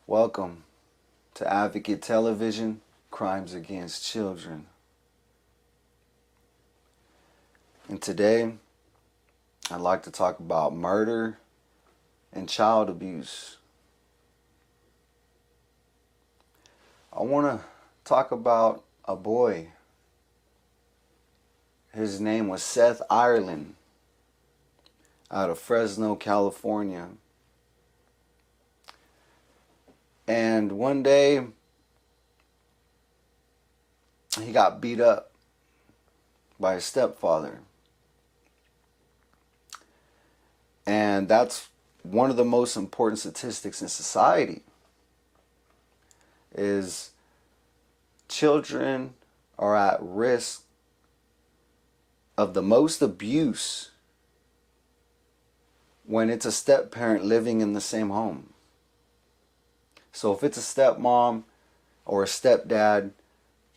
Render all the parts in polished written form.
Welcome to Advocate Television, Crimes Against Children. And today, I'd like to talk about murder and child abuse. I want to talk about a boy. His name was Seth Ireland, out of Fresno, California. And one day, he got beat up by his stepfather. And that's one of the most important statistics in society, is children are at risk of the most abuse when it's a step-parent living in the same home. So if it's a stepmom or a stepdad,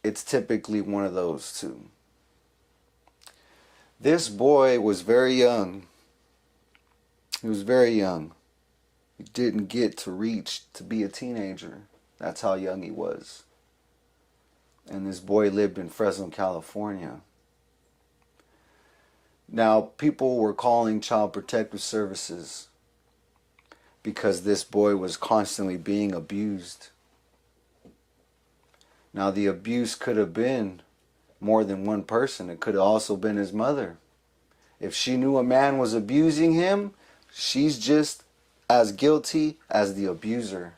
it's typically one of those two. This boy was very young. He was very young. He didn't get to reach to be a teenager. That's how young he was. And this boy lived in Fresno, California. Now, people were calling Child Protective Services because this boy was constantly being abused. Now, the abuse could have been more than one person. It could have also been his mother. If she knew a man was abusing him, she's just as guilty as the abuser.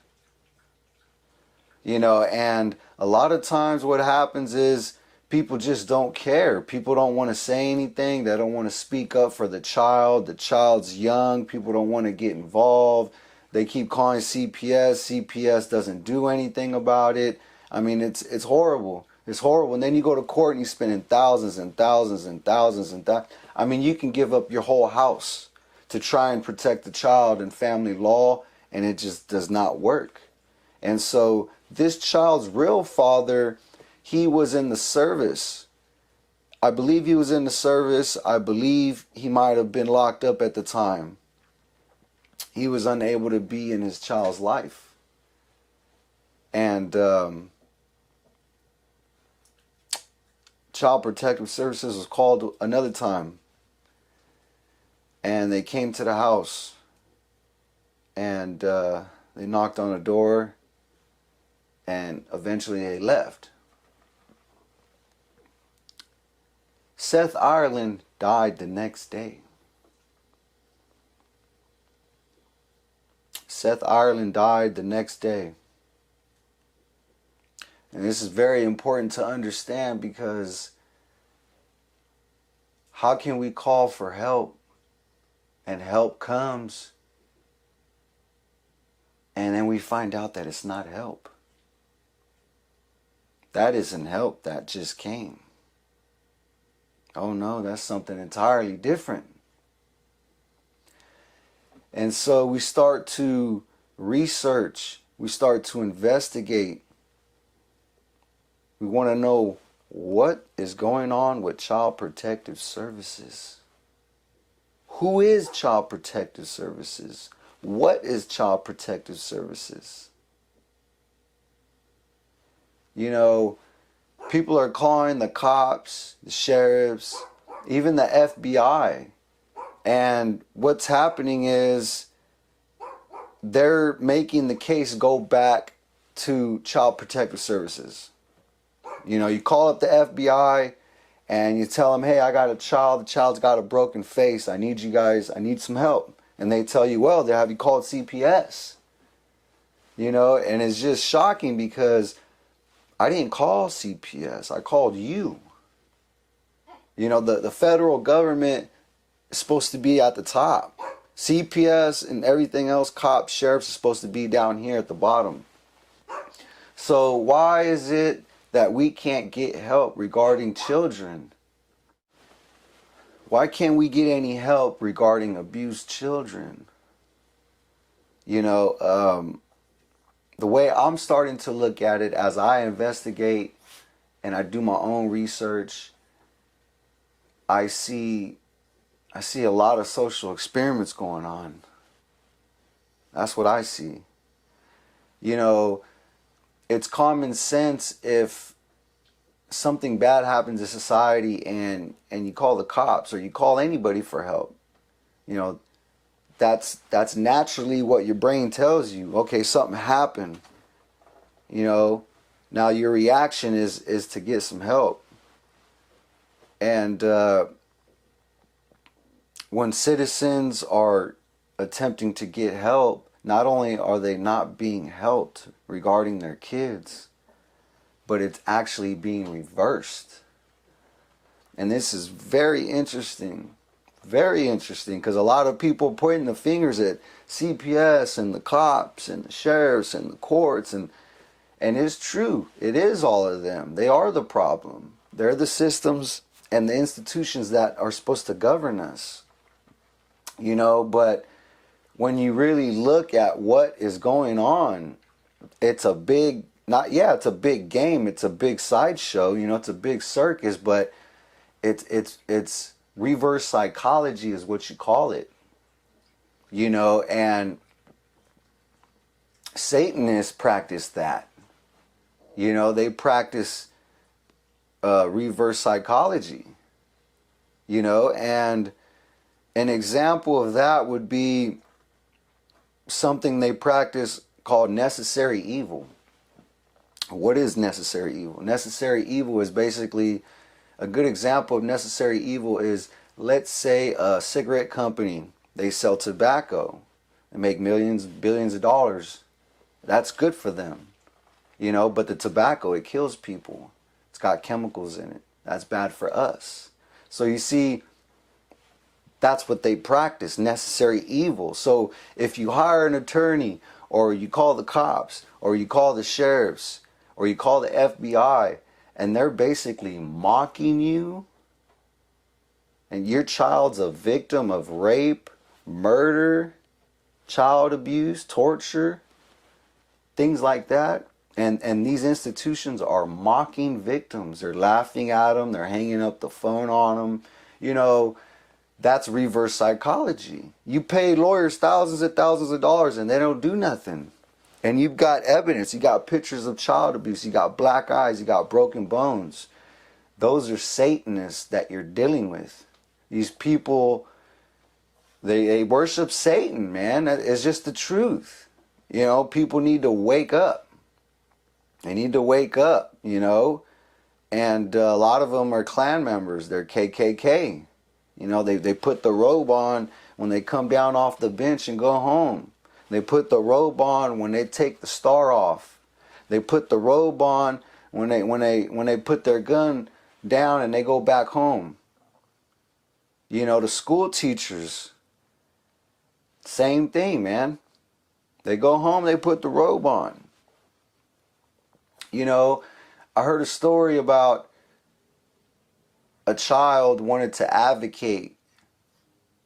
You know, and a lot of times what happens is people just don't care. People don't want to say anything. They don't want to speak up for the child. The child's young. People don't want to get involved. They keep calling CPS. CPS doesn't do anything about it. I mean, it's horrible. It's horrible. And then you go to court and you're spending thousands and thousands and thousands and thousands. I mean, you can give up your whole house to try and protect the child in family law, and it just does not work. And so this child's real father, he was in the service. I believe he was in the service. I believe he might have been locked up at the time. He was unable to be in his child's life. And Child Protective Services was called another time. And they came to the house. And they knocked on the door. And eventually they left. Seth Ireland died the next day. Seth Ireland died the next day. And this is very important to understand, because how can we call for help and help comes and then we find out that it's not help? That isn't help, that just came. Oh no, that's something entirely different. And so we start to research, we start to investigate. We want to know what is going on with Child Protective Services. Who is Child Protective Services? What is Child Protective Services? You know, people are calling the cops, the sheriffs, even the FBI. And what's happening is they're making the case go back to Child Protective Services. You know, you call up the FBI and you tell them, hey, I got a child. The child's got a broken face. I need you guys. I need some help. And they tell you, well, have you called CPS? You know, and it's just shocking, because I didn't call CPS. I called you. You know, the federal government is supposed to be at the top. CPS and everything else, cops, sheriffs, is supposed to be down here at the bottom. So why is it that we can't get help regarding children? Why can't we get any help regarding abused children? You know, the way I'm starting to look at it as I investigate and I do my own research, I see a lot of social experiments going on. That's what I see. You know, it's common sense if something bad happens in society and you call the cops or you call anybody for help. You know, that's naturally what your brain tells you. Okay, something happened. You know, now your reaction is to get some help. And when citizens are attempting to get help, not only are they not being helped regarding their kids, but it's actually being reversed. And this is very interesting, because a lot of people pointing the fingers at CPS and the cops and the sheriffs and the courts, and it's true. It is all of them. They are the problem. They're the systems and the institutions that are supposed to govern us. You know, but when you really look at what is going on, it's a big, it's a big game. It's a big sideshow. You know, it's a big circus, but it's reverse psychology is what you call it. You know, and Satanists practice that. You know, they practice reverse psychology. You know, and an example of that would be something they practice called necessary evil. What is necessary evil? Necessary evil is basically, a good example of necessary evil is, let's say a cigarette company, they sell tobacco and make millions, billions of dollars. That's good for them. You know, but the tobacco, it kills people. It's got chemicals in it. That's bad for us. So you see, that's what they practice, necessary evil. So if you hire an attorney, or you call the cops, or you call the sheriffs, or you call the FBI, and they're basically mocking you, and your child's a victim of rape, murder, child abuse, torture, things like that, and these institutions are mocking victims. They're laughing at them. They're hanging up the phone on them. You know, that's reverse psychology. You pay lawyers thousands and thousands of dollars and they don't do nothing. And you've got evidence. You got pictures of child abuse. You got black eyes. You got broken bones. Those are Satanists that you're dealing with. These people, they worship Satan, man. It's just the truth. You know, people need to wake up. They need to wake up, you know. And a lot of them are Klan members. They're KKK. You know, they put the robe on when they come down off the bench and go home. They put the robe on when they take the star off. They put the robe on when they put their gun down and they go back home. You know, the school teachers, same thing, man. They go home, they put the robe on. You know, I heard a story about a child wanted to advocate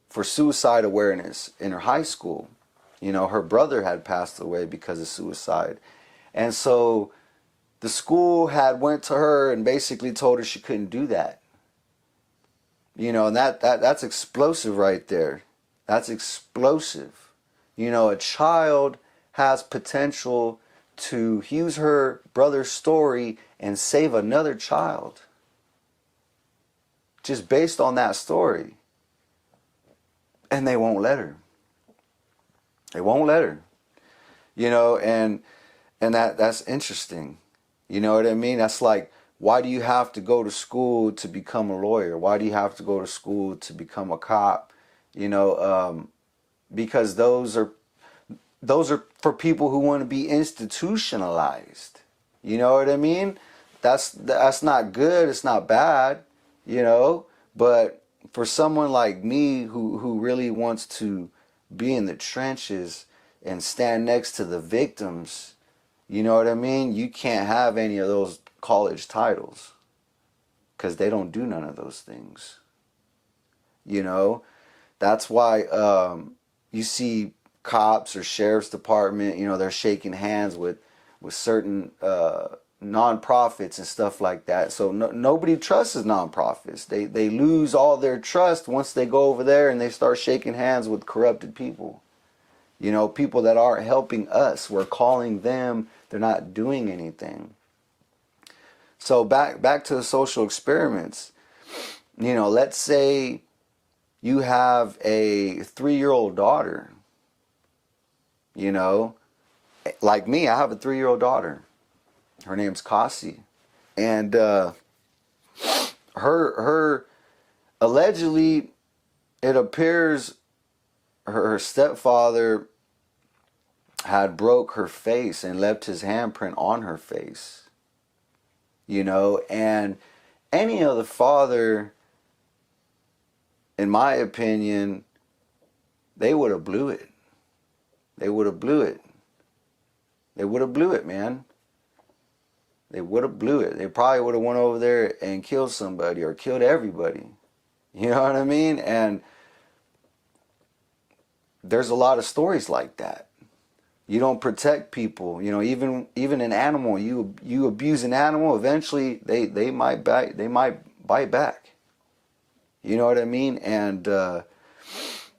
for suicide awareness in her high school. You know, her brother had passed away because of suicide. And so the school had went to her and basically told her she couldn't do that. You know, and that's explosive right there. That's explosive. You know, a child has potential to use her brother's story and save another child. Just based on that story. And they won't let her. They won't let her. You know, and that's interesting. You know what I mean? That's like, why do you have to go to school to become a lawyer? Why do you have to go to school to become a cop? You know, because those are for people who want to be institutionalized. You know what I mean? That's not good. It's not bad. You know, but for someone like me who really wants to be in the trenches and stand next to the victims, you know what I mean? You can't have any of those college titles because they don't do none of those things. You know, that's why you see cops or sheriff's department, you know, they're shaking hands with certain non-profits and stuff like that. So nobody trusts non-profits. They lose all their trust once they go over there and they start shaking hands with corrupted people. You know, people that aren't helping us, we're calling them, they're not doing anything. So back to the social experiments. You know, let's say you have a 3-year-old daughter. You know, like me, I have a 3-year-old daughter. Her name's Cassie. And her allegedly, it appears her stepfather had broke her face and left his handprint on her face. You know, and any other father, in my opinion, they would have blew it. They would have blew it. They would have blew it, man. They would have blew it. They probably would have went over there and killed somebody or killed everybody. You know what I mean? And there's a lot of stories like that. You don't protect people. You know, even an animal, you abuse an animal, eventually they might bite back. You know what I mean? And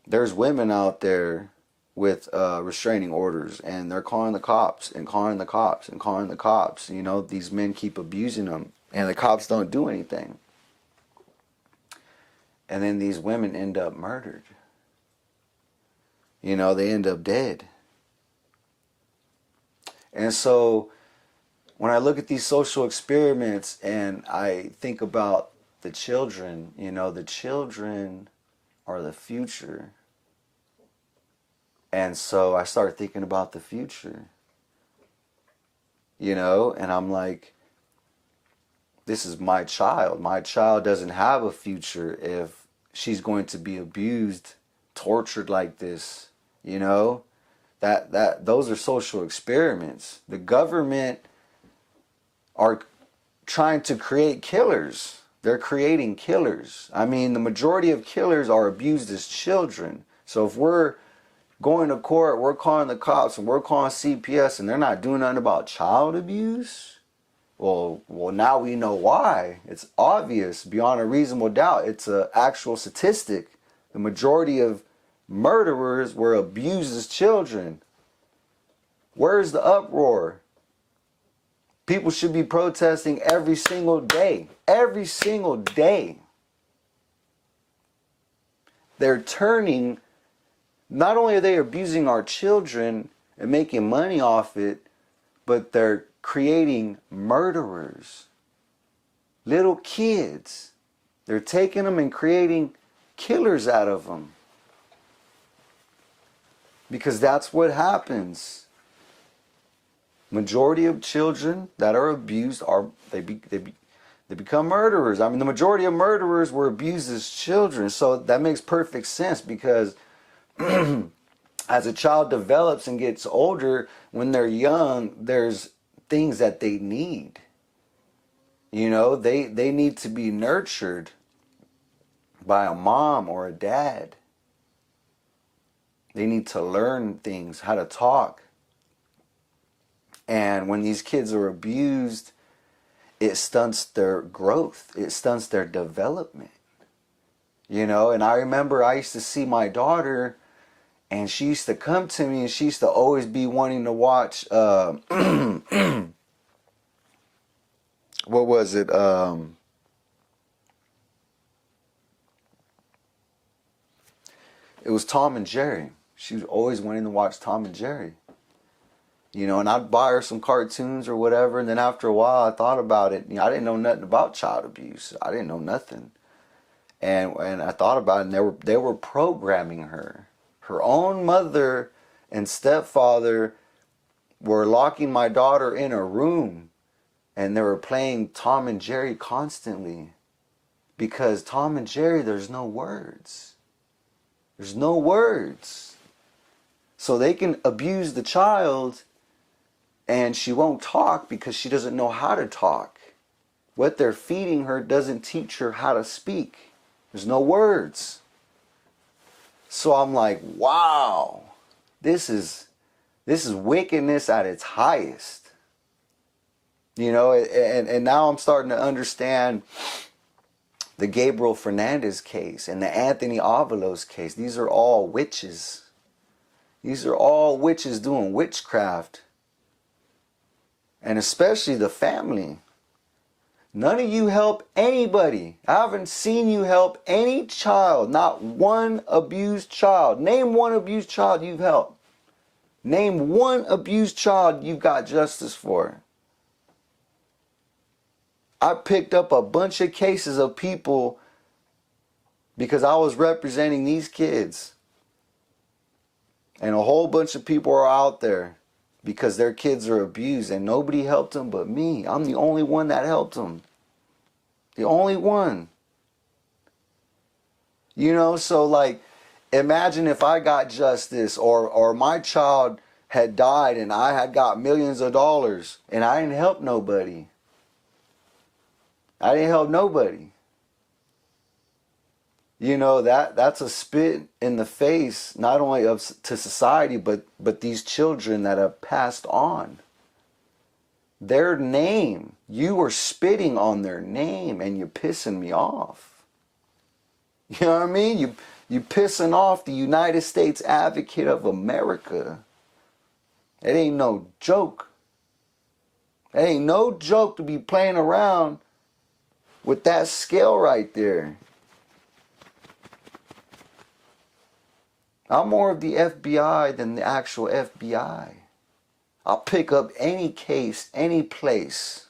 there's women out there with restraining orders, and they're calling the cops and calling the cops and calling the cops. You know, these men keep abusing them, and the cops don't do anything. And then these women end up murdered. You know, they end up dead. And so when I look at these social experiments and I think about the children, you know, the children are the future. And so I start thinking about the future, you know, and I'm like, this is my child. My child doesn't have a future if she's going to be abused, tortured like this, you know. Those are social experiments. The government are trying to create killers. They're creating killers. I mean, the majority of killers are abused as children. So if we're going to court, we're calling the cops and we're calling CPS and they're not doing nothing about child abuse, well now we know why. It's obvious beyond a reasonable doubt. It's an actual statistic. The majority of murderers were abused as children. Where's the uproar? People should be protesting every single day. Every single day. They're turning, not only are they abusing our children and making money off it, but they're creating murderers. Little kids. They're taking them and creating killers out of them. Because that's what happens. Majority of children that are abused they become murderers. I mean, the majority of murderers were abused as children. So that makes perfect sense, because as a child develops and gets older, when they're young, there's things that they need. You know, they need to be nurtured by a mom or a dad. They need to learn things, how to talk. And when these kids are abused, it stunts their growth. It stunts their development. You know, and I remember I used to see my daughter, and she used to come to me and she used to always be wanting to watch, what was it? It was Tom and Jerry. She was always wanting to watch Tom and Jerry. You know, and I'd buy her some cartoons or whatever, and then after a while I thought about it. You know, I didn't know nothing about child abuse. I didn't know nothing. And I thought about it, and they were programming her. Her own mother and stepfather were locking my daughter in a room, and they were playing Tom and Jerry constantly. Because Tom and Jerry, there's no words. There's no words. So they can abuse the child, and she won't talk because she doesn't know how to talk. What they're feeding her doesn't teach her how to speak. There's no words. So I'm like, wow, this is wickedness at its highest. You know, and now I'm starting to understand the Gabriel Fernandez case and the Anthony Avalos case. These are all witches. These are all witches doing witchcraft. And especially the family. None of you help anybody. I haven't seen you help any child. Not one abused child. Name one abused child you've helped. Name one abused child you've got justice for. I picked up a bunch of cases of people because I was representing these kids. And a whole bunch of people are out there because their kids are abused and nobody helped them but me. I'm the only one that helped them. The only one. You know, so like, imagine if I got justice or my child had died and I had got millions of dollars and I didn't help nobody. I didn't help nobody. You know, that's a spit in the face, not only to society, but these children that have passed on. Their name, you are spitting on their name and you're pissing me off. You know what I mean? You pissing off the United States advocate of America. It ain't no joke. It ain't no joke to be playing around with that scale right there. I'm more of the FBI than the actual FBI. I'll pick up any case, any place.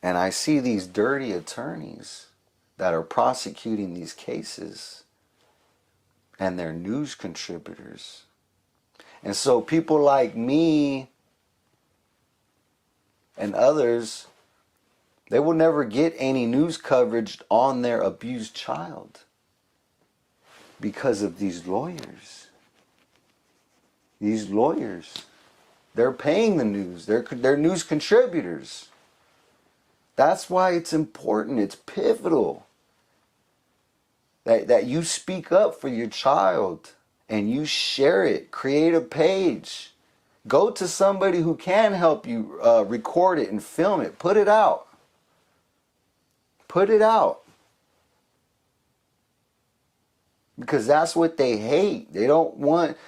And I see these dirty attorneys that are prosecuting these cases. And they're news contributors. And so people like me and others, they will never get any news coverage on their abused child because of these lawyers. These lawyers, they're paying the news. They're news contributors. That's why it's important. It's pivotal that you speak up for your child and you share it. Create a page. Go to somebody who can help you record it and film it. Put it out. Put it out. Because that's what they hate. They don't want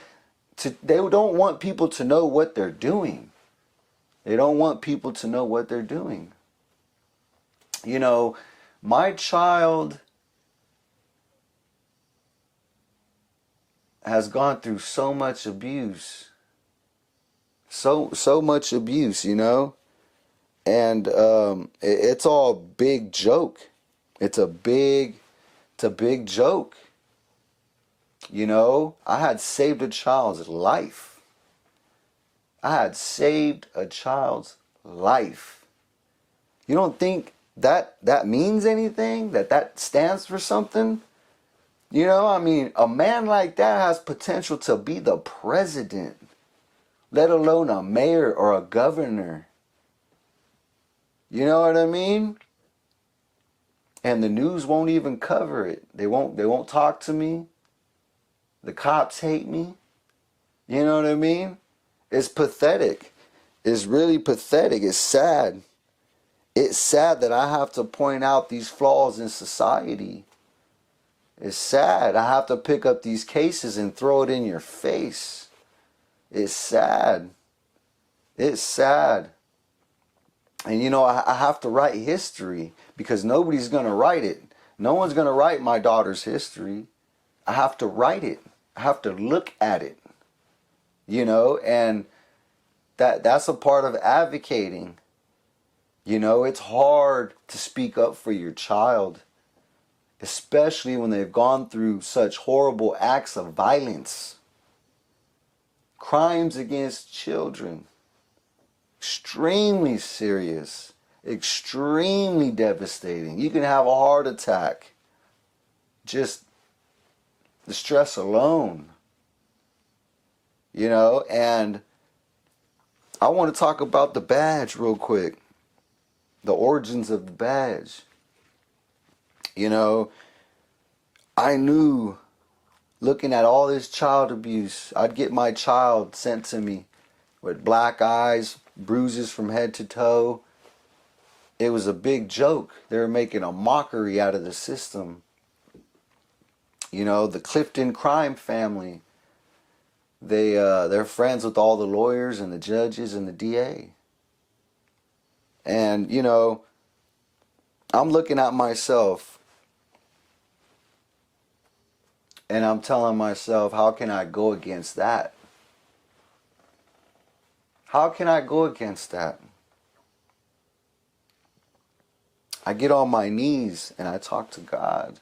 people to know what they're doing. They don't want people to know what they're doing. You know, my child has gone through so much abuse. So much abuse, you know? And it's all big joke. It's a big joke. You know, I had saved a child's life. I had saved a child's life. You don't think that means anything? That stands for something? You know, I mean, a man like that has potential to be the president, let alone a mayor or a governor. You know what I mean? And the news won't even cover it. They won't talk to me. The cops hate me. You know what I mean? It's pathetic. It's really pathetic. It's sad. It's sad that I have to point out these flaws in society. It's sad. I have to pick up these cases and throw it in your face. It's sad. It's sad. And you know, I have to write history because nobody's going to write it. No one's going to write my daughter's history. I have to write it. I have to look at it. You know, and that's a part of advocating. You know, it's hard to speak up for your child, especially when they've gone through such horrible acts of violence. Crimes against children. Extremely serious. Extremely devastating. You can have a heart attack. Just the stress alone. You know, and I want to talk about the badge real quick. The origins of the badge. You know, I knew looking at all this child abuse, I'd get my child sent to me with black eyes, bruises from head to toe. It was a big joke. They were making a mockery out of the system. You know, the Clifton crime family, they're friends with all the lawyers and the judges and the DA. And, you know, I'm looking at myself and I'm telling myself, how can I go against that? How can I go against that? I get on my knees and I talk to God.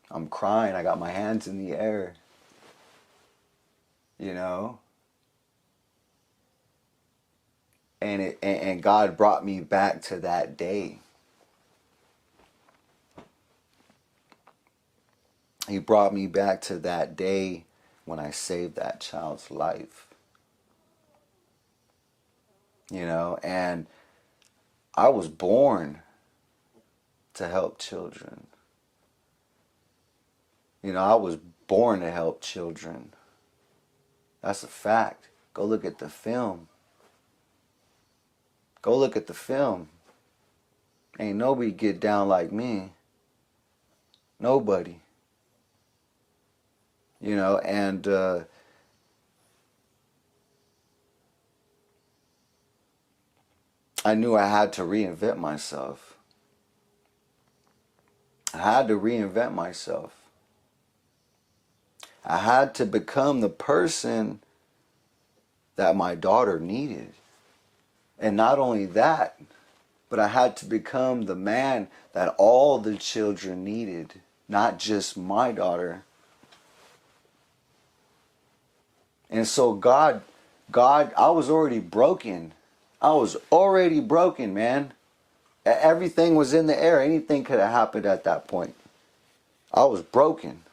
I'm crying. I got my hands in the air. You know? And God brought me back to that day. He brought me back to that day when I saved that child's life. You know, and I was born to help children. You know, I was born to help children. That's a fact. Go look at the film. Go look at the film. Ain't nobody get down like me. Nobody. You know, and I knew I had to reinvent myself. I had to reinvent myself. I had to become the person that my daughter needed. And not only that, but I had to become the man that all the children needed, not just my daughter. And so God, I was already broken. I was already broken, man. Everything was in the air. Anything could have happened at that point. I was broken.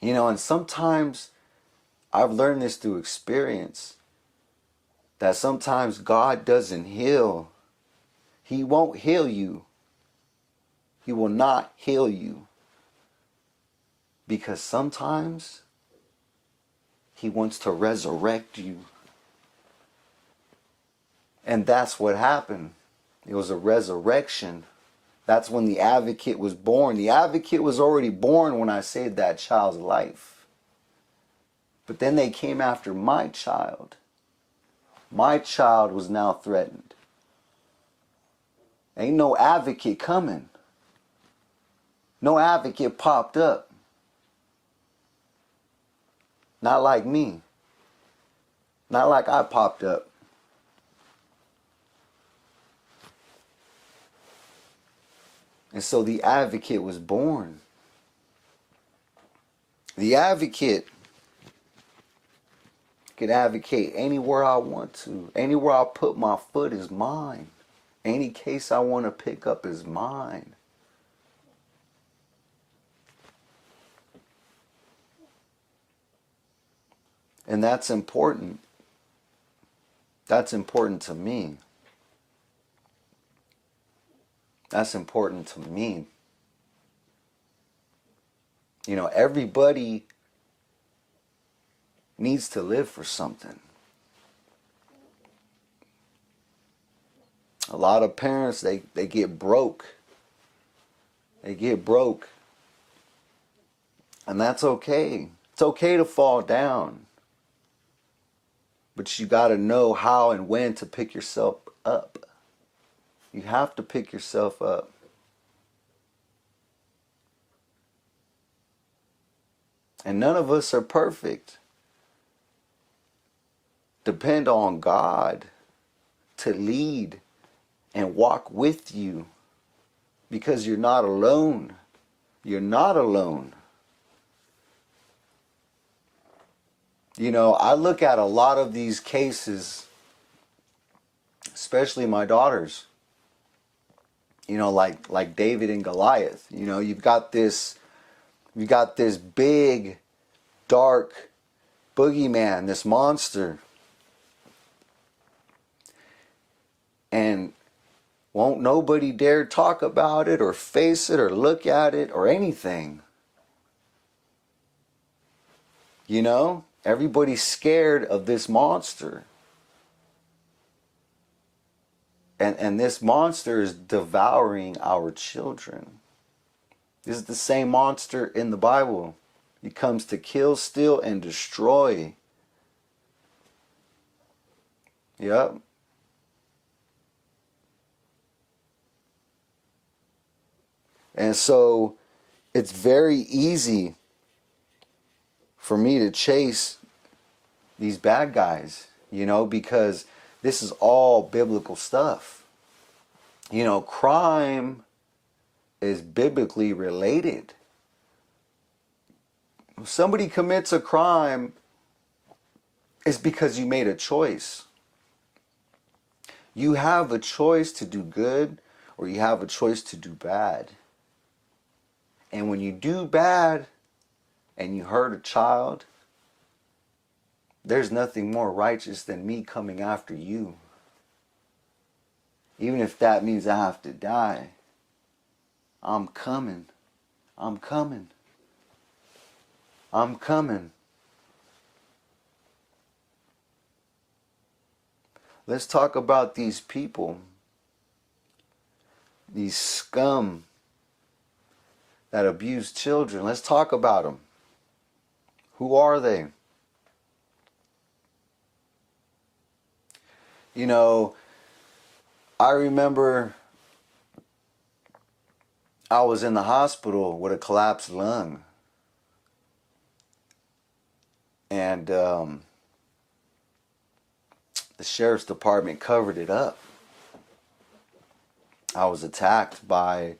You know, and sometimes I've learned this through experience, that sometimes God doesn't heal. He won't heal you. He will not heal you. Because sometimes He wants to resurrect you. And that's what happened. It was a resurrection. That's when the advocate was born. The advocate was already born when I saved that child's life. But then they came after my child. My child was now threatened. Ain't no advocate coming. No advocate popped up. Not like me. Not like I popped up. And so the advocate was born. The advocate can advocate anywhere I want to. Anywhere I put my foot is mine. Any case I want to pick up is mine. And that's important. That's important to me. That's important to me. You know, everybody needs to live for something. A lot of parents, they get broke. They get broke. And that's okay. It's okay to fall down. But you got to know how and when to pick yourself up. You have to pick yourself up. And none of us are perfect. Depend on God to lead and walk with you, because you're not alone. You're not alone. You know, I look at a lot of these cases, especially my daughters, you know, like David and Goliath. You know, you've got this big, dark boogeyman, this monster. And won't nobody dare talk about it or face it or look at it or anything. You know, everybody's scared of this monster. And this monster is devouring our children. This is the same monster in the Bible. He comes to kill, steal, and destroy. Yep. And so it's very easy for me to chase these bad guys, because this is all biblical stuff. Crime is biblically related. If somebody commits a crime, it's because you made a choice. You have a choice to do good, or you have a choice to do bad. And when you do bad and you hurt a child, there's nothing more righteous than me coming after you. Even if that means I have to die, I'm coming. I'm coming. I'm coming. Let's talk about these people. These scum that abuse children. Let's talk about them. Who are they? I remember I was in the hospital with a collapsed lung. And the sheriff's department covered it up. I was attacked by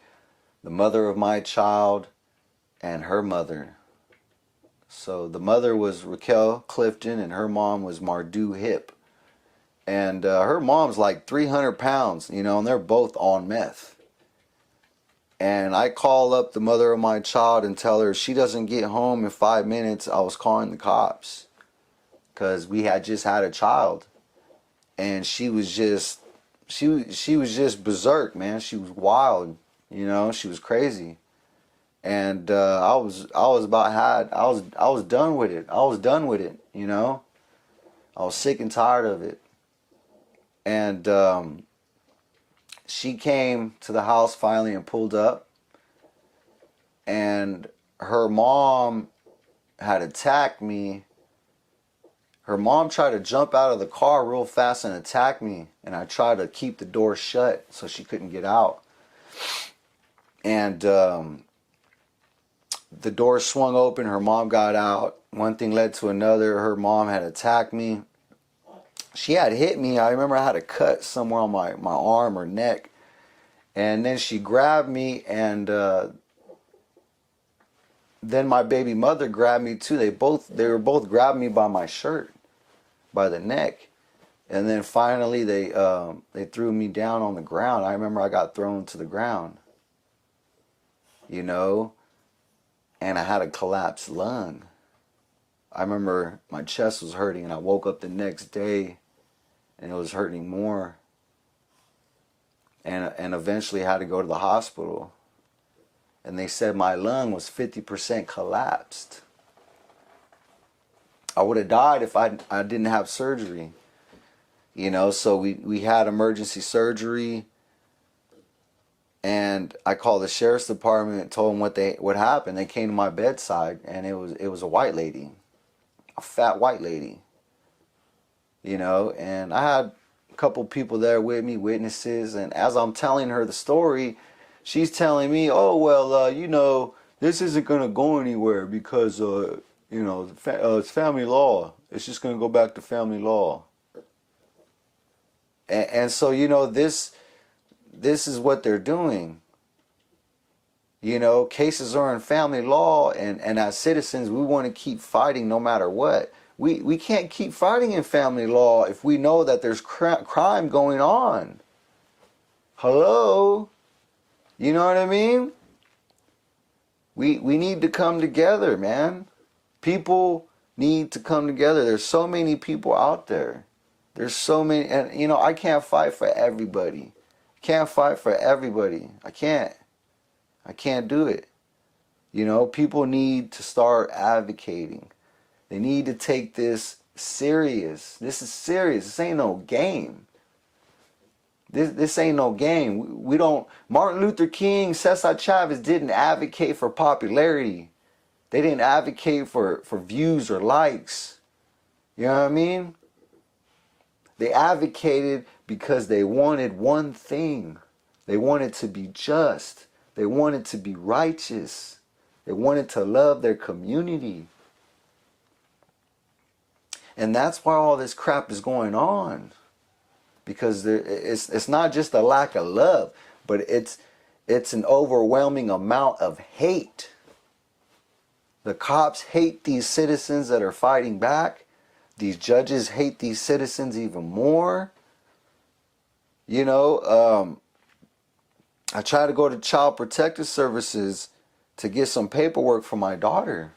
the mother of my child and her mother. So the mother was Raquel Clifton and her mom was Mardu Hip. And her mom's like 300 pounds, and they're both on meth. And I call up the mother of my child and tell her if she doesn't get home in 5 minutes, I was calling the cops. Because we had just had a child. And she was just berserk, man. She was wild, she was crazy. And I was done with it. I was done with it, I was sick and tired of it. And she came to the house finally and pulled up. And her mom had attacked me. Her mom tried to jump out of the car real fast and attack me. And I tried to keep the door shut so she couldn't get out. And the door swung open. Her mom got out. One thing led to another. Her mom had attacked me. She had hit me. I remember I had a cut somewhere on my arm or neck. And then she grabbed me, and then my baby mother grabbed me too. They were both grabbing me by my shirt, by the neck. And then finally they threw me down on the ground. I remember I got thrown to the ground. And I had a collapsed lung. I remember my chest was hurting, and I woke up the next day and it was hurting more. And eventually I had to go to the hospital. And they said my lung was 50% collapsed. I would have died if I didn't have surgery. So we had emergency surgery. And I called the sheriff's department and told them what happened. They came to my bedside, and it was a white lady. A fat white lady. And I had a couple people there with me, witnesses, and as I'm telling her the story, she's telling me, oh, well, this isn't going to go anywhere because, it's family law. It's just going to go back to family law. And so, this is what they're doing. Cases are in family law, and as citizens, we want to keep fighting no matter what. We can't keep fighting in family law if we know that there's crime going on. Hello? You know what I mean? We need to come together, man. People need to come together. There's so many people out there. There's so many, and I can't fight for everybody. Can't fight for everybody. I can't do it. People need to start advocating. They need to take this serious. This is serious. This ain't no game. This ain't no game. We don't. Martin Luther King, Cesar Chavez didn't advocate for popularity. They didn't advocate for views or likes. You know what I mean? They advocated because they wanted one thing. They wanted to be just. They wanted to be righteous. They wanted to love their community. And that's why all this crap is going on. Because it's not just a lack of love, but it's an overwhelming amount of hate. The cops hate these citizens that are fighting back. These judges hate these citizens even more. You know, I tried to go to Child Protective Services to get some paperwork for my daughter.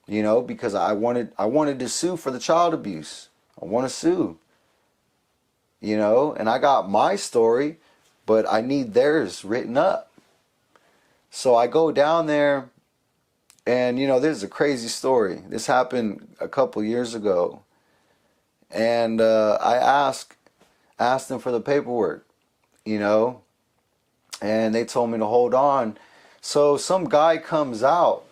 You know, because I wanted to sue for the child abuse. I want to sue. You know, and I got my story, but I need theirs written up. So I go down there, and you know, this is a crazy story. This happened a couple years ago, and I asked them for the paperwork, you know, and they told me to hold on. So some guy comes out,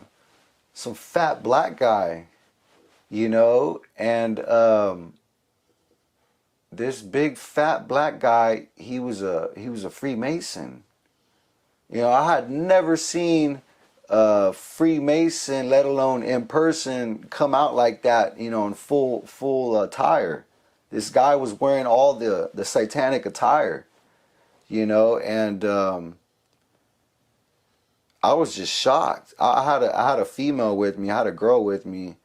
some fat black guy, you know, and this big fat black guy, he was a Freemason. You know, I had never seen a Freemason, let alone in person, come out like that, you know, in full attire. This guy was wearing all the satanic attire, you know, and I was just shocked. I had a female with me, I had a girl with me,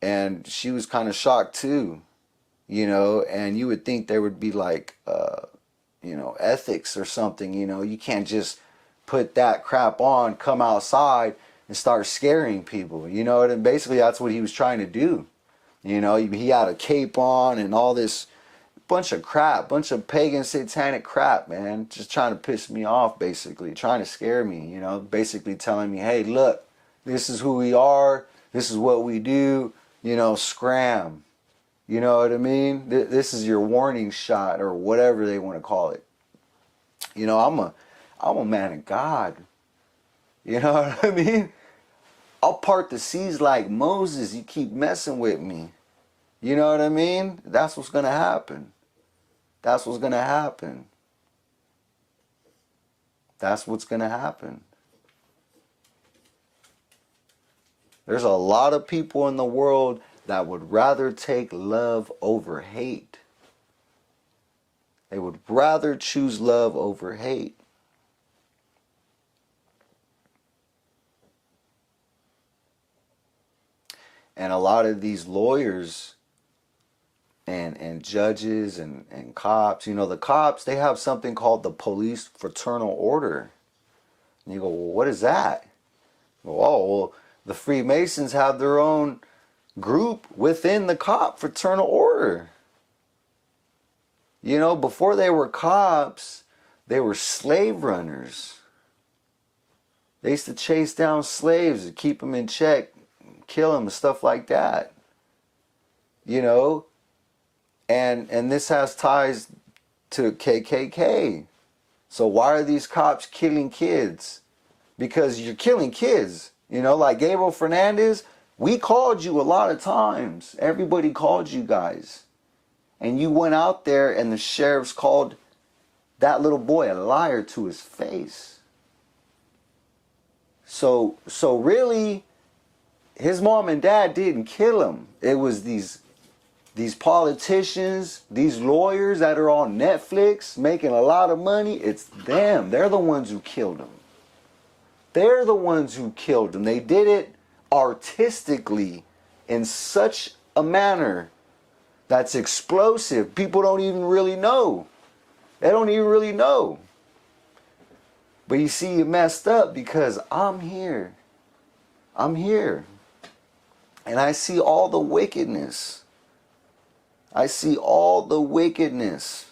and she was kind of shocked too. You know, and you would think there would be like, you know, ethics or something. You know, you can't just put that crap on, come outside and start scaring people. You know, and basically that's what he was trying to do. You know, he had a cape on and all this bunch of crap, bunch of pagan satanic crap, man. Just trying to piss me off, basically. Trying to scare me, you know, basically telling me, hey, look, this is who we are. This is what we do. You know, scram. You know what I mean? This is your warning shot, or whatever they want to call it. You know, I'm a man of God. You know what I mean? I'll part the seas like Moses. You keep messing with me. You know what I mean? That's what's going to happen. That's what's going to happen. That's what's going to happen. There's a lot of people in the world that would rather take love over hate. They would rather choose love over hate. And a lot of these lawyers and judges and cops, you know, the cops, they have something called the police fraternal order. And you go, well, what is that? Well, the Freemasons have their own group within the cop fraternal order. You know, before they were cops, they were slave runners. They used to chase down slaves to keep them in check, kill them, and stuff like that. You know, and this has ties to KKK. So why are these cops killing kids? Because you're killing kids. You know, like Gabriel Fernandez, we called you a lot of times. Everybody called you guys. And you went out there and the sheriffs called that little boy a liar to his face. So really, his mom and dad didn't kill him. It was these politicians, these lawyers that are on Netflix making a lot of money. It's them. They're the ones who killed him. They're the ones who killed him. They did it artistically in such a manner that's explosive. People don't even really know. They don't even really know. But you see, you messed up because I'm here. I'm here. And I see all the wickedness. I see all the wickedness.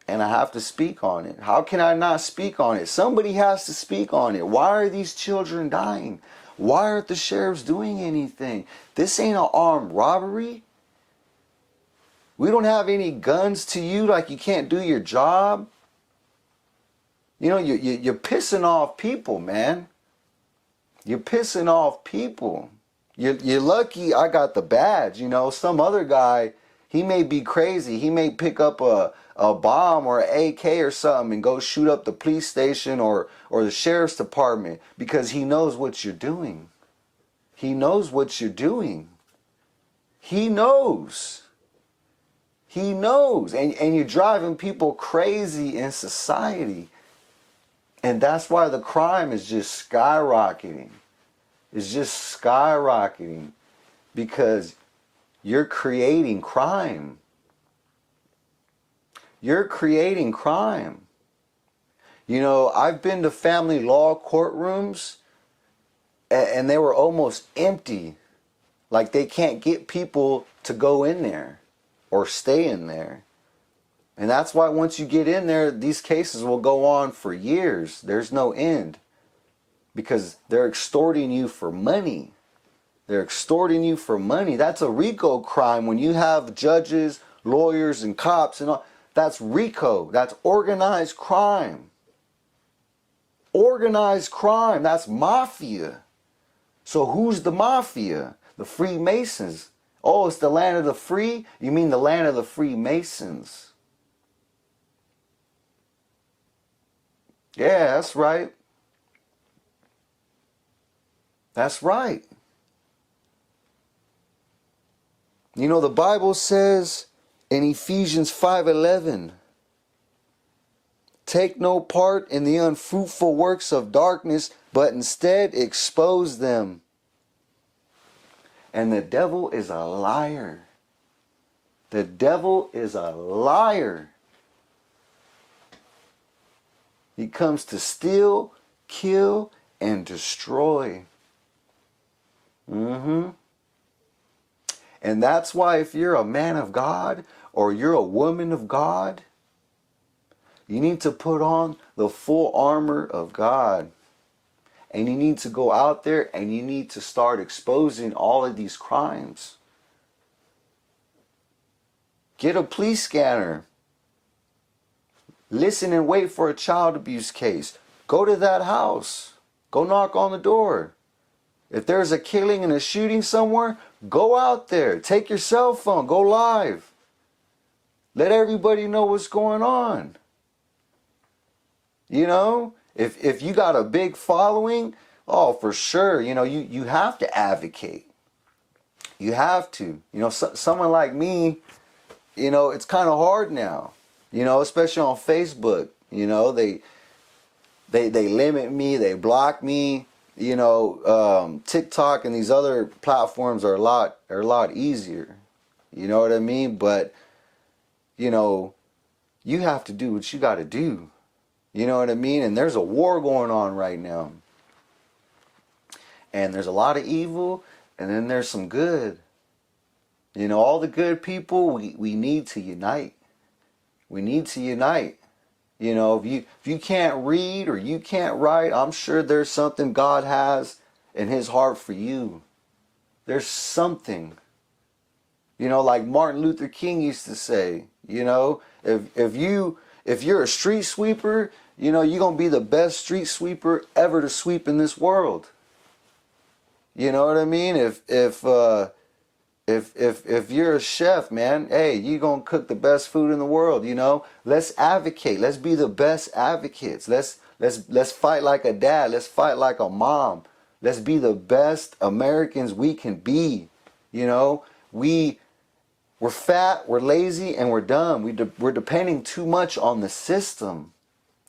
And I have to speak on it. How can I not speak on it? Somebody has to speak on it. Why are these children dying? Why aren't the sheriffs doing anything? This ain't an armed robbery. We don't have any guns to you, like you can't do your job. You know, you're pissing off people, man. You're pissing off people. You're lucky I got the badge. You know, some other guy, he may be crazy. He may pick up a bomb or an AK or something and go shoot up the police station or the sheriff's department because he knows what you're doing. He knows what you're doing. He knows. He knows. And you're driving people crazy in society. And that's why the crime is just skyrocketing. It's just skyrocketing because you're creating crime. You're creating crime. You know, I've been to family law courtrooms and they were almost empty. Like they can't get people to go in there or stay in there. And that's why once you get in there, these cases will go on for years. There's no end. Because they're extorting you for money. They're extorting you for money. That's a RICO crime. When you have judges, lawyers, and cops and all, that's RICO. That's organized crime. Organized crime. That's mafia. So who's the mafia? The Freemasons. Oh, it's the land of the free? You mean the land of the Freemasons? Yeah, that's right. That's right. You know, the Bible says in Ephesians 5:11, take no part in the unfruitful works of darkness, but instead expose them. And the devil is a liar. The devil is a liar. He comes to steal, kill, and destroy. And that's why if you're a man of God or you're a woman of God, you need to put on the full armor of God. And you need to go out there and you need to start exposing all of these crimes. Get a police scanner. Listen and wait for a child abuse case. Go to that house. Go knock on the door. If there's a killing and a shooting somewhere, go out there. Take your cell phone. Go live. Let everybody know what's going on. You know, if you got a big following, oh, for sure, you know, you have to advocate. You have to. You know, someone like me, you know, it's kind of hard now. You know, especially on Facebook. You know, they limit me. They block me. You know, TikTok and these other platforms are a lot easier. You know what I mean? But, you know, you have to do what you got to do. You know what I mean? And there's a war going on right now. And there's a lot of evil, and then there's some good. You know, all the good people, we need to unite. We need to unite. You know, if you can't read or you can't write, I'm sure there's something God has in his heart for you. There's something. You know, like Martin Luther King used to say, you know, if you're a street sweeper, you know, you're going to be the best street sweeper ever to sweep in this world. You know what I mean? If you're a chef, man, hey, you're going to cook the best food in the world, you know? Let's advocate. Let's be the best advocates. Let's fight like a dad. Let's fight like a mom. Let's be the best Americans we can be. You know, we're fat, we're lazy, and we're dumb. We're depending too much on the system.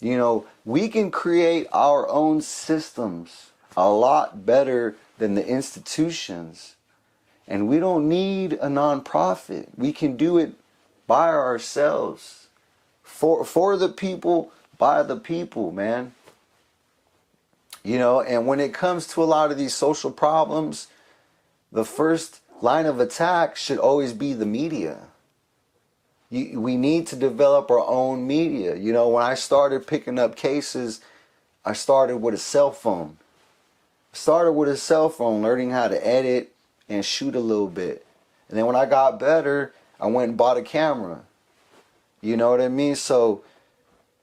You know, we can create our own systems a lot better than the institutions. And we don't need a nonprofit. We can do it by ourselves. For the people, by the people, man. You know, and when it comes to a lot of these social problems, the first line of attack should always be the media. We need to develop our own media. You know, when I started picking up cases, I started with a cell phone. Learning how to edit and shoot a little bit. And then when I got better, I went and bought a camera. You know what I mean? So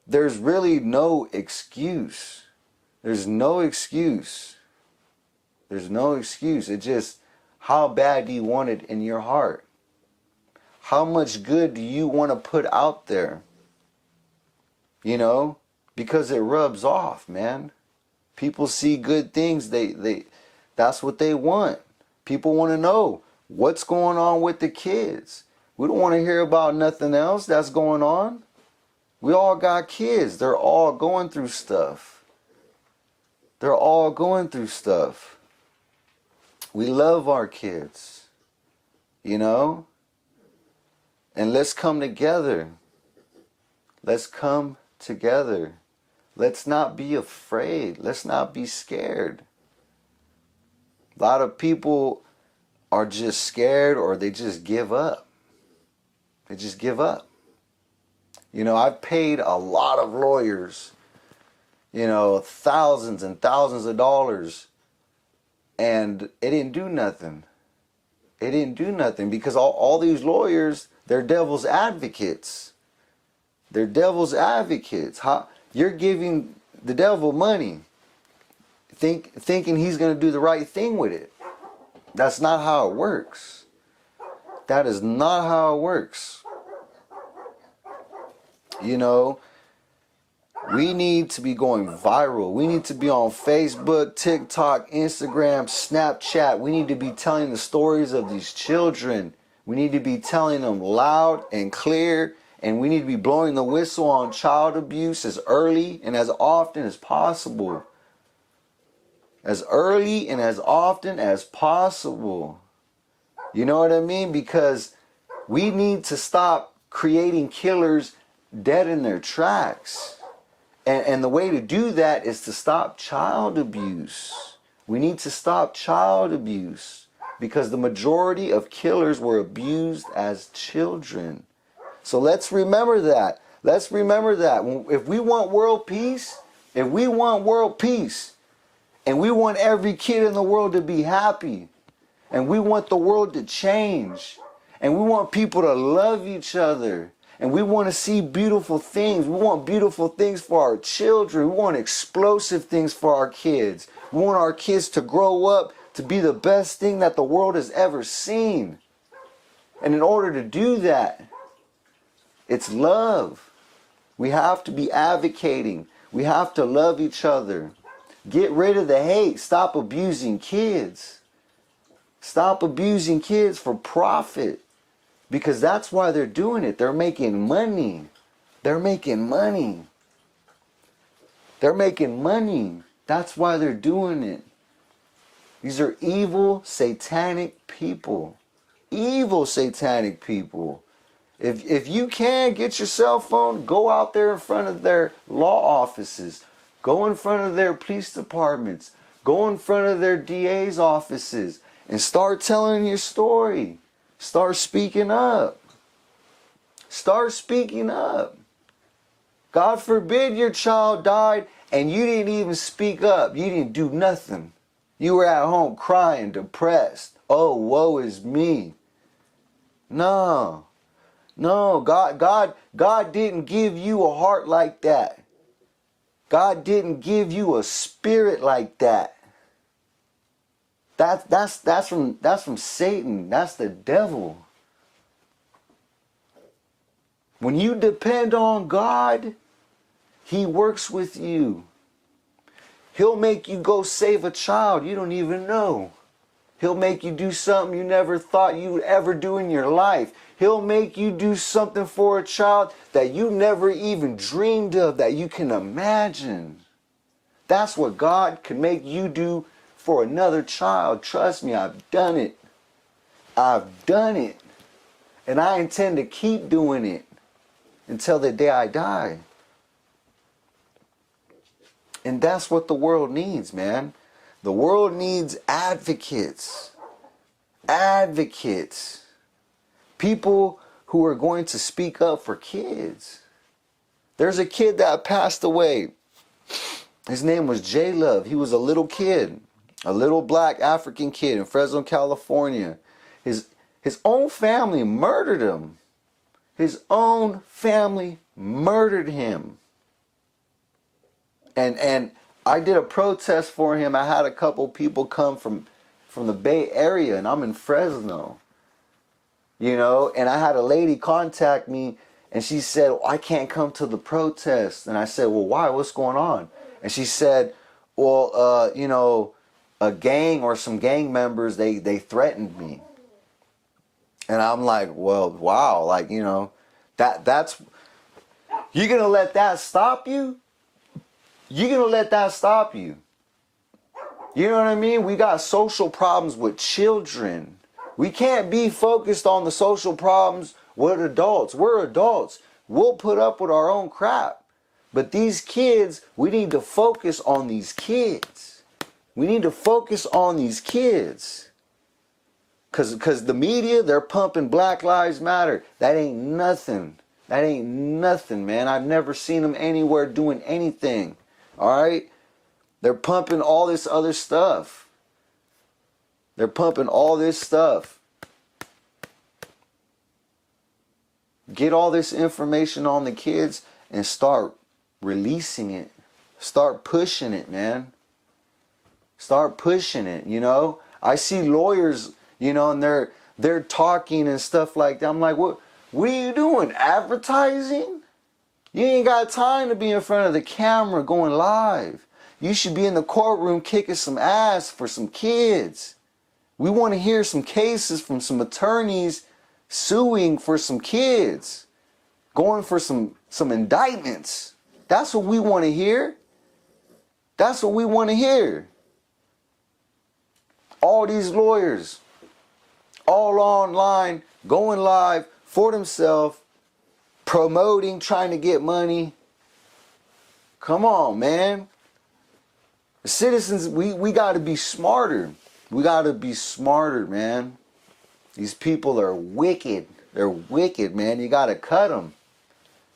there's really no excuse. There's no excuse. There's no excuse. It's just, how bad do you want it in your heart? How much good do you want to put out there? You know? Because it rubs off, man. People see good things, that's what they want. People want to know what's going on with the kids. We don't want to hear about nothing else that's going on. We all got kids. They're all going through stuff. They're all going through stuff. We love our kids, you know? And let's come together. Let's come together. Let's not be afraid. Let's not be scared. A lot of people are just scared, or they just give up. They just give up. You know, I've paid a lot of lawyers, you know, thousands and thousands of dollars, and it didn't do nothing. It didn't do nothing because all these lawyers, they're devil's advocates. They're devil's advocates. You're giving the devil money, thinking he's going to do the right thing with it. That's not how it works. That is not how it works. You know, we need to be going viral. We need to be on Facebook, TikTok, Instagram, Snapchat. We need to be telling the stories of these children. We need to be telling them loud and clear. And we need to be blowing the whistle on child abuse as early and as often as possible. As early and as often as possible. You know what I mean? Because we need to stop creating killers dead in their tracks. And the way to do that is to stop child abuse. We need to stop child abuse. Because the majority of killers were abused as children. So let's remember that. Let's remember that. If we want world peace, and we want every kid in the world to be happy, and we want the world to change, and we want people to love each other, and we want to see beautiful things. We want beautiful things for our children. We want explosive things for our kids. We want our kids to grow up to be the best thing that the world has ever seen. And in order to do that, it's love. We have to be advocating. We have to love each other. Get rid of the hate. Stop abusing kids. Stop abusing kids for profit. Because that's why they're doing it. They're making money. They're making money. They're making money. That's why they're doing it. These are evil, satanic people. Evil, satanic people. If you can, get your cell phone, go out there in front of their law offices. Go in front of their police departments. Go in front of their DA's offices. And start telling your story. Start speaking up. Start speaking up. God forbid your child died and you didn't even speak up. You didn't do nothing. You were at home crying, depressed. Oh, woe is me. No. No, God didn't give you a heart like that. God didn't give you a spirit like that. That's from Satan. That's the devil. When you depend on God, He works with you. He'll make you go save a child you don't even know. He'll make you do something you never thought you would ever do in your life. He'll make you do something for a child that you never even dreamed of, that you can imagine. That's what God can make you do for another child. Trust me, I've done it. I've done it. And I intend to keep doing it until the day I die. And that's what the world needs, man. The world needs advocates. Advocates. People who are going to speak up for kids. There's a kid that passed away. His name was J Love. He was a little kid. A little black African kid in Fresno, California. His own family murdered him. His own family murdered him. And I did a protest for him. I had a couple people come from the Bay Area, and I'm in Fresno. You know, and I had a lady contact me, and she said, well, I can't come to the protest. And I said, well, why? What's going on? And she said, well, you know, a gang or some gang members, they threatened me. And I'm like, well, wow, like, you know, that's, you're going to let that stop you? You're going to let that stop you? You know what I mean? We got social problems with children. We can't be focused on the social problems with adults. We're adults. We'll put up with our own crap. But these kids, we need to focus on these kids. We need to focus on these kids. Because the media, they're pumping Black Lives Matter. That ain't nothing. That ain't nothing, man. I've never seen them anywhere doing anything. All right? They're pumping all this other stuff. They're pumping all this stuff. Get all this information on the kids and start releasing it. Start pushing it, man. Start pushing it, you know. I see lawyers, you know, and they're talking and stuff like that. I'm like, what are you doing? Advertising? You ain't got time to be in front of the camera going live. You should be in the courtroom kicking some ass for some kids. We want to hear some cases from some attorneys suing for some kids, going for some indictments. That's what we want to hear. That's what we want to hear. All these lawyers, all online, going live for themselves, promoting, trying to get money. Come on, man. The citizens, we got to be smarter. We got to be smarter, man. These people are wicked. They're wicked, man. You got to cut them.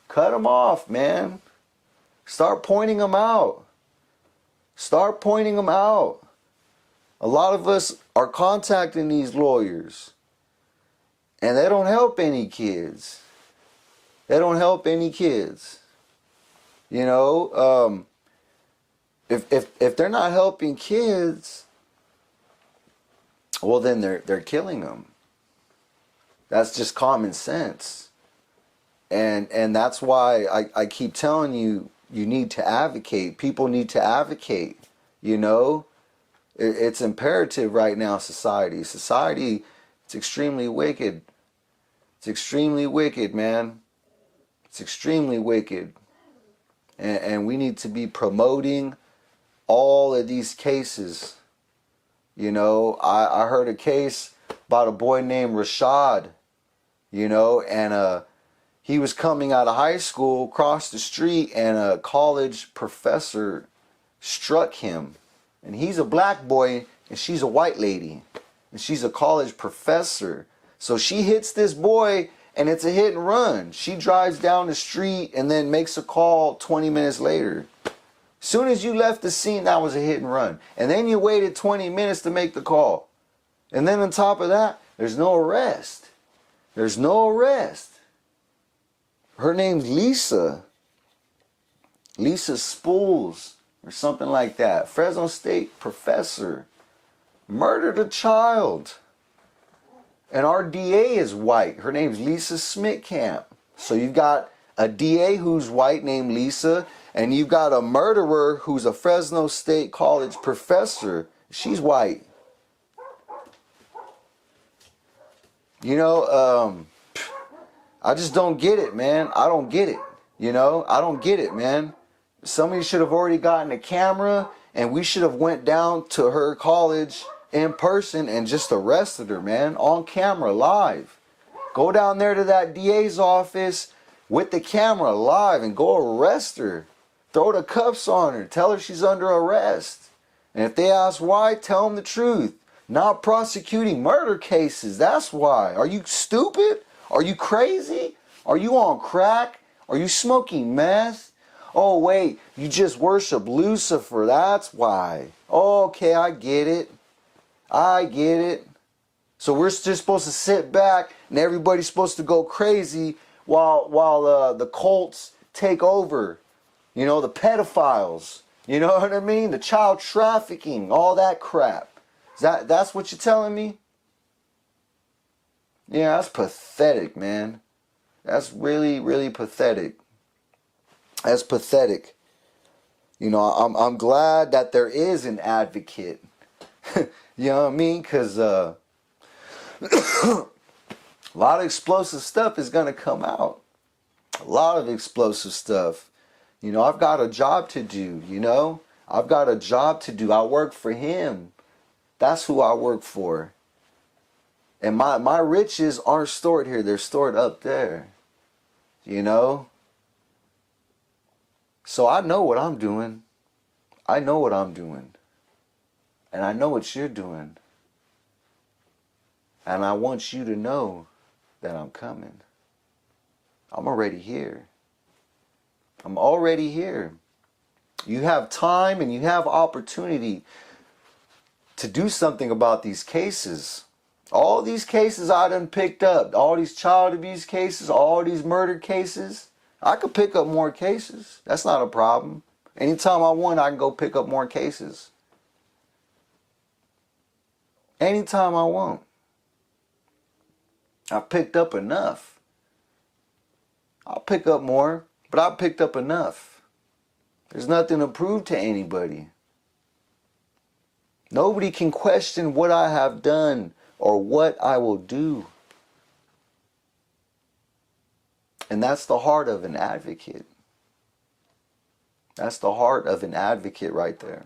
Cut them off, man. Start pointing them out. Start pointing them out. A lot of us are contacting these lawyers, and they don't help any kids. They don't help any kids. You know, if they're not helping kids, well, then they're killing them. That's just common sense. And that's why I keep telling you, you need to advocate. People need to advocate, you know. It's imperative right now, society. Society, it's extremely wicked. It's extremely wicked, man. It's extremely wicked. And we need to be promoting all of these cases. You know, I heard a case about a boy named Rashad, you know, and he was coming out of high school, crossed the street, and a college professor struck him. And he's a black boy, and she's a white lady. And she's a college professor. So she hits this boy, and it's a hit and run. She drives down the street and then makes a call 20 minutes later. Soon as you left the scene, that was a hit and run. And then you waited 20 minutes to make the call. And then on top of that, there's no arrest. There's no arrest. Her name's Lisa. Lisa Spools or something like that. Fresno State professor. Murdered a child. And our DA is white. Her name's Lisa Smitkamp. So you've got a DA who's white named Lisa, and you've got a murderer who's a Fresno State College professor. She's white. You know, I just don't get it, man. I don't get it. You know, I don't get it, man. Somebody should have already gotten a camera, and we should have went down to her college in person and just arrested her, man, on camera, live. Go down there to that DA's office with the camera live and go arrest her. Throw the cuffs on her. Tell her she's under arrest. And if they ask why, tell them the truth. Not prosecuting murder cases. That's why. Are you stupid? Are you crazy? Are you on crack? Are you smoking meth? Oh, wait, you just worship Lucifer. That's why. Okay, I get it. I get it. So we're just supposed to sit back and everybody's supposed to go crazy while the cults take over. You know, the pedophiles. You know what I mean? The child trafficking, all that crap. That's what you're telling me? Yeah, that's pathetic, man. That's really, really pathetic. That's pathetic. You know, I'm glad that there is an advocate. You know what I mean? Because a lot of explosive stuff is going to come out. A lot of explosive stuff. You know, I've got a job to do, you know? I've got a job to do. I work for him. That's who I work for. And my riches aren't stored here. They're stored up there. You know? So I know what I'm doing. I know what I'm doing. And I know what you're doing. And I want you to know that I'm coming. I'm already here. I'm already here. You have time and you have opportunity to do something about these cases. All these cases I done picked up. All these child abuse cases. All these murder cases. I could pick up more cases. That's not a problem. Anytime I want, I can go pick up more cases. Anytime I want. I picked up enough. I'll pick up more, but I picked up enough. There's nothing to prove to anybody. Nobody can question what I have done or what I will do. And that's the heart of an advocate. That's the heart of an advocate right there.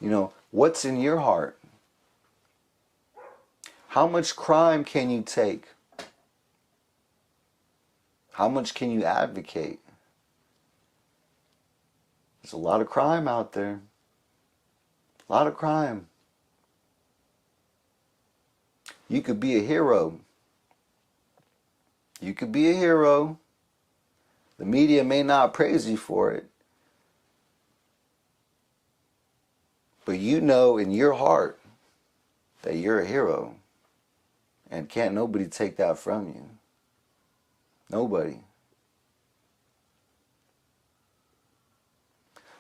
You know, what's in your heart? How much crime can you take? How much can you advocate? There's a lot of crime out there. A lot of crime. You could be a hero. You could be a hero. The media may not praise you for it. But you know in your heart that you're a hero. And can't nobody take that from you. Nobody.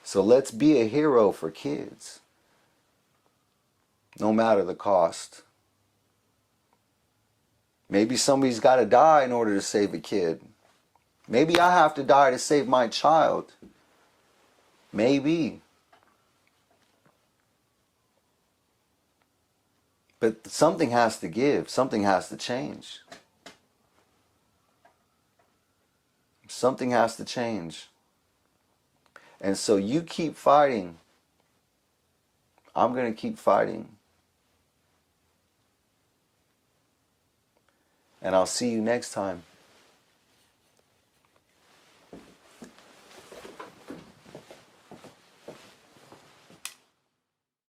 So let's be a hero for kids. No matter the cost. Maybe somebody's got to die in order to save a kid. Maybe I have to die to save my child. Maybe. But something has to give. Something has to change. Something has to change. And so you keep fighting. I'm going to keep fighting. And I'll see you next time.